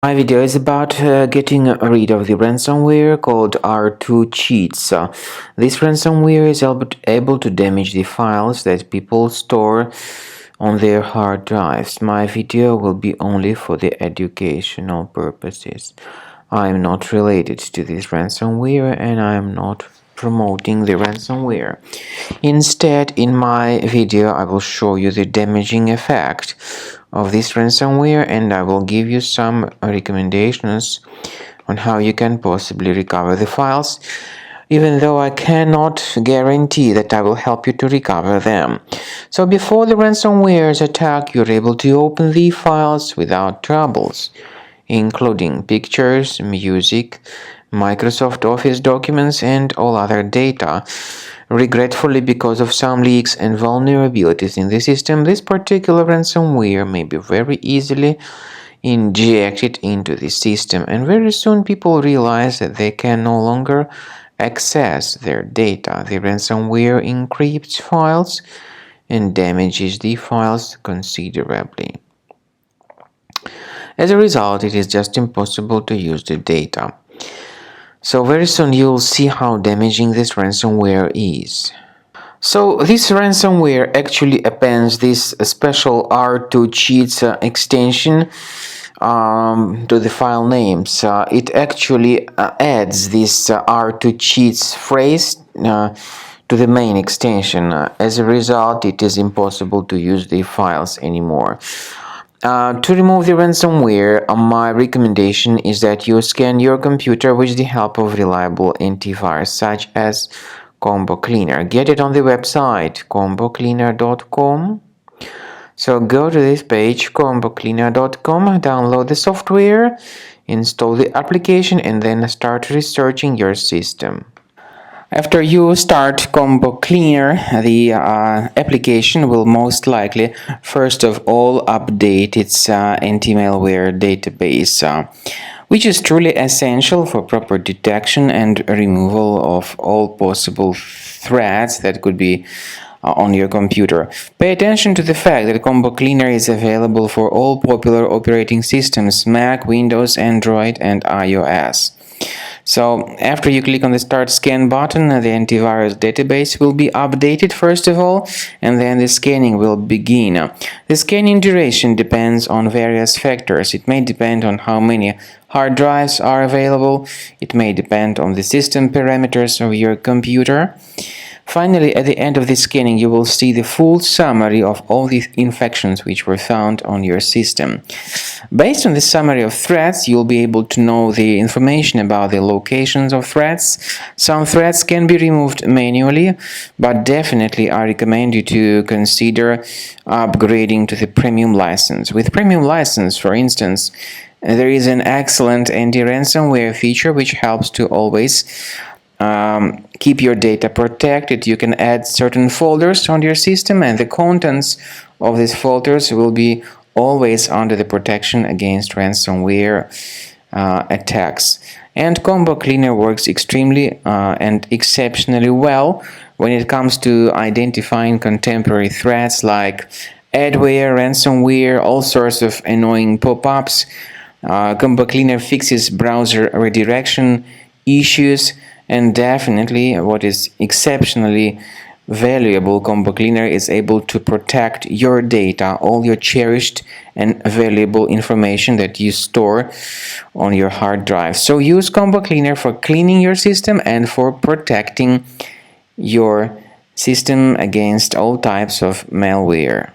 My video is about getting rid of the ransomware called R2Cheats. This ransomware is able to damage the files that people store on their hard drives. My video will be only for the educational purposes. I am not related to this ransomware and I am not promoting the ransomware. Instead, in my video, I will show you the damaging effect of this ransomware and I will give you some recommendations on how you can possibly recover the files, even though I cannot guarantee that I will help you to recover them. So before the ransomware's attack, you're able to open the files without troubles, including pictures, music, Microsoft Office documents, and all other data. Regretfully, because of some leaks and vulnerabilities in the system, this particular ransomware may be very easily injected into the system, and very soon people realize that they can no longer access their data. The ransomware encrypts files and damages the files considerably. As a result, it is just impossible to use the data. So very soon you'll see how damaging this ransomware is. So this ransomware actually appends this special R2Cheats extension to the file names. It actually adds this R2Cheats phrase to the main extension. As a result, it is impossible to use the files anymore. To remove the ransomware, my recommendation is that you scan your computer with the help of reliable antivirus such as Combo Cleaner. Get it on the website combocleaner.com. So go to this page combocleaner.com, download the software, install the application, and then start researching your system. After you start Combo Cleaner, the application will most likely first of all update its anti-malware database, which is truly essential for proper detection and removal of all possible threats that could be on your computer. Pay attention to the fact that Combo Cleaner is available for all popular operating systems: Mac, Windows, Android, and iOS. So after you click on the Start Scan button, the antivirus database will be updated first of all, and then the scanning will begin. The scanning duration depends on various factors. It may depend on how many hard drives are available. It may depend on the system parameters of your computer. Finally, at the end of the scanning, you will see the full summary of all the infections which were found on your system. Based on the summary of threats, you'll be able to know the information about the locations of threats. Some threats can be removed manually, but definitely I recommend you to consider upgrading to the premium license. With premium license, for instance, there is an excellent anti-ransomware feature which helps to always keep your data protected. You can add certain folders on your system, and the contents of these folders will be always under the protection against ransomware attacks. And Combo Cleaner works extremely and exceptionally well when it comes to identifying contemporary threats like adware, ransomware, all sorts of annoying pop-ups. Combo Cleaner fixes browser redirection issues. And definitely, what is exceptionally valuable, Combo Cleaner is able to protect your data, all your cherished and valuable information that you store on your hard drive. So use Combo Cleaner for cleaning your system and for protecting your system against all types of malware.